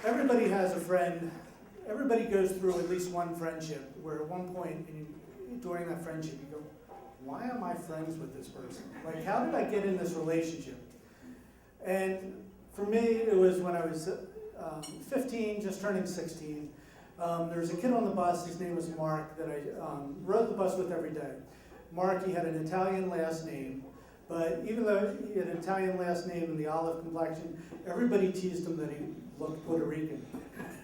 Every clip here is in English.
Everybody has a friend. Everybody goes through at least one friendship where at one point during that friendship you go, why am I friends with this person? Like, how did I get in this relationship? And for me, it was when I was 15, just turning 16. There was a kid on the bus, his name was Mark, that I rode the bus with every day. Mark, he had an Italian last name, but even though he had an Italian last name and the olive complexion, everybody teased him that he looked Puerto Rican,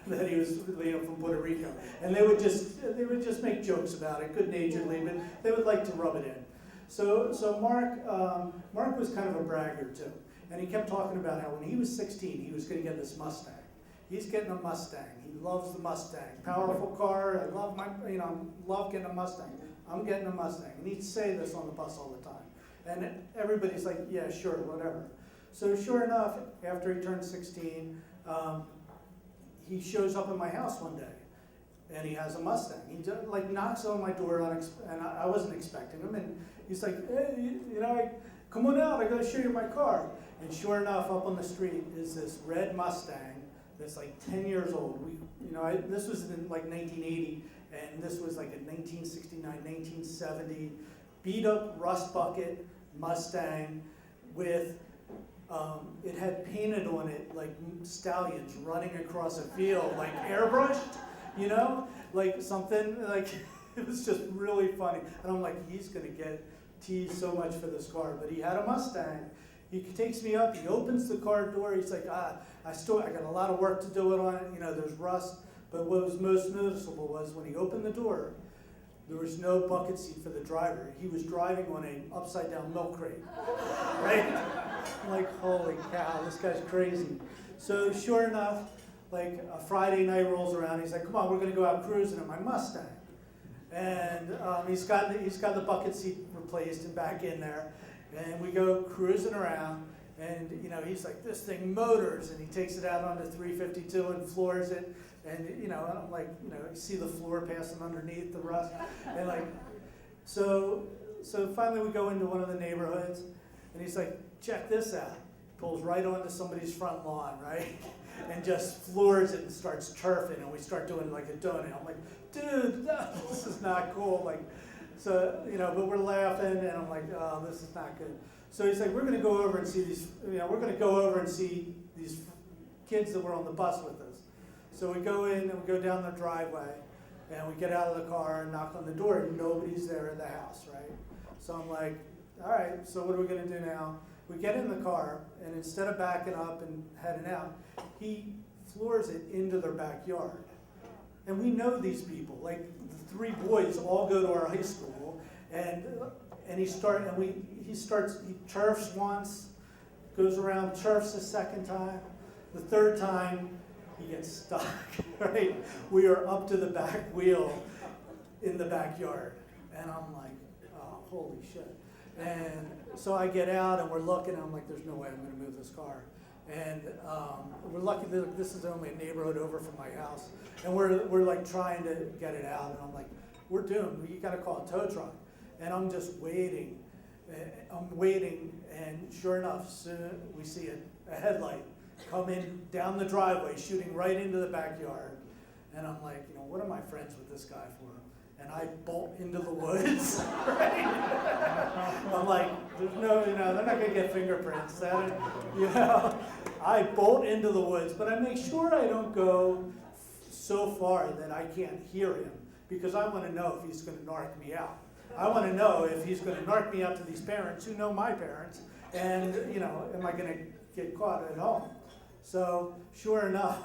that he was from Puerto Rico. And they would just make jokes about it, good-naturedly, but they would like to rub it in. So Mark was kind of a braggart too. And he kept talking about how when he was 16, he was going to get this Mustang. He's getting a Mustang. He loves the Mustang. Powerful car. I love love getting a Mustang. I'm getting a Mustang. And he'd say this on the bus all the time. And everybody's like, yeah, sure, whatever. So sure enough, after he turned 16, he shows up at my house one day, and he has a Mustang. He just, knocks on my door, and I wasn't expecting him. And he's like, hey, come on out. I got to show you my car. And sure enough, up on the street is this red Mustang that's like 10 years old. This was in 1980, and this was like in 1969, 1970, beat up rust bucket Mustang with, it had painted on it like stallions running across a field, like airbrushed, like something, like it was just really funny. And I'm like, he's gonna get teased so much for this car, but he had a Mustang. He takes me up, he opens the car door, he's like, I got a lot of work to do it on it, there's rust. But what was most noticeable was when he opened the door, there was no bucket seat for the driver. He was driving on an upside down milk crate, right? I'm like, holy cow, this guy's crazy. So sure enough, like a Friday night rolls around, he's like, come on, we're gonna go out cruising in my Mustang. And he's got the bucket seat replaced and back in there. And we go cruising around, and he's like, this thing motors, and he takes it out onto 352 and floors it, and I'm like, you see the floor passing underneath the rust, and so finally we go into one of the neighborhoods, and he's like, check this out. Pulls right onto somebody's front lawn, right, and just floors it and starts turfing, and we start doing like a donut. I'm like, dude, this is not cool, So, but we're laughing, and I'm like, oh, this is not good. So he's like, we're going to go over and see these, these kids that were on the bus with us. So we go in, and we go down the driveway, and we get out of the car and knock on the door, and nobody's there in the house, right? So I'm like, all right, so what are we going to do now? We get in the car, and instead of backing up and heading out, he floors it into their backyard. And we know these people, like the three boys all go to our high school, and he turfs once, goes around, turfs a second time. The third time, he gets stuck, right? We are up to the back wheel in the backyard. And I'm like, oh, holy shit. And so I get out, and we're looking, and I'm like, there's no way I'm gonna move this car. And we're lucky that this is only a neighborhood over from my house. And we're like trying to get it out, and I'm like, we're doomed. You gotta call a tow truck. And I'm just waiting. I'm waiting, and sure enough, soon we see a headlight come in down the driveway, shooting right into the backyard. And I'm like, what am I friends with this guy for? And I bolt into the woods, right? I'm like, there's no, they're not gonna get fingerprints. I bolt into the woods, but I make sure I don't go so far that I can't hear him, because I want to know if he's going to narc me out. I want to know if he's going to narc me out to these parents who know my parents, and am I going to get caught at home? So sure enough,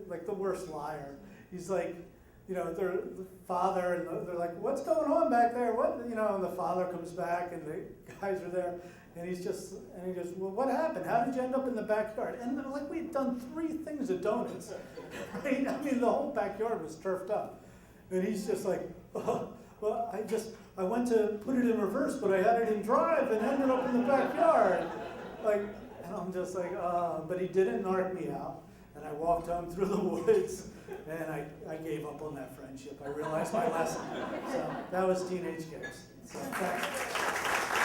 like the worst liar, he's like, the father, and they're like, what's going on back there? What, and the father comes back, and the guys are there, and he goes, well, what happened? How did you end up in the backyard? And they're like, we'd done 3 things of donuts, right? I mean, the whole backyard was turfed up. And he's just like, oh, well, I went to put it in reverse, but I had it in drive and ended up in the backyard. And I'm just like, but he didn't narc me out. And I walked home through the woods, and I gave up on that friendship. I realized my lesson. So that was teenage gigs. So, thanks.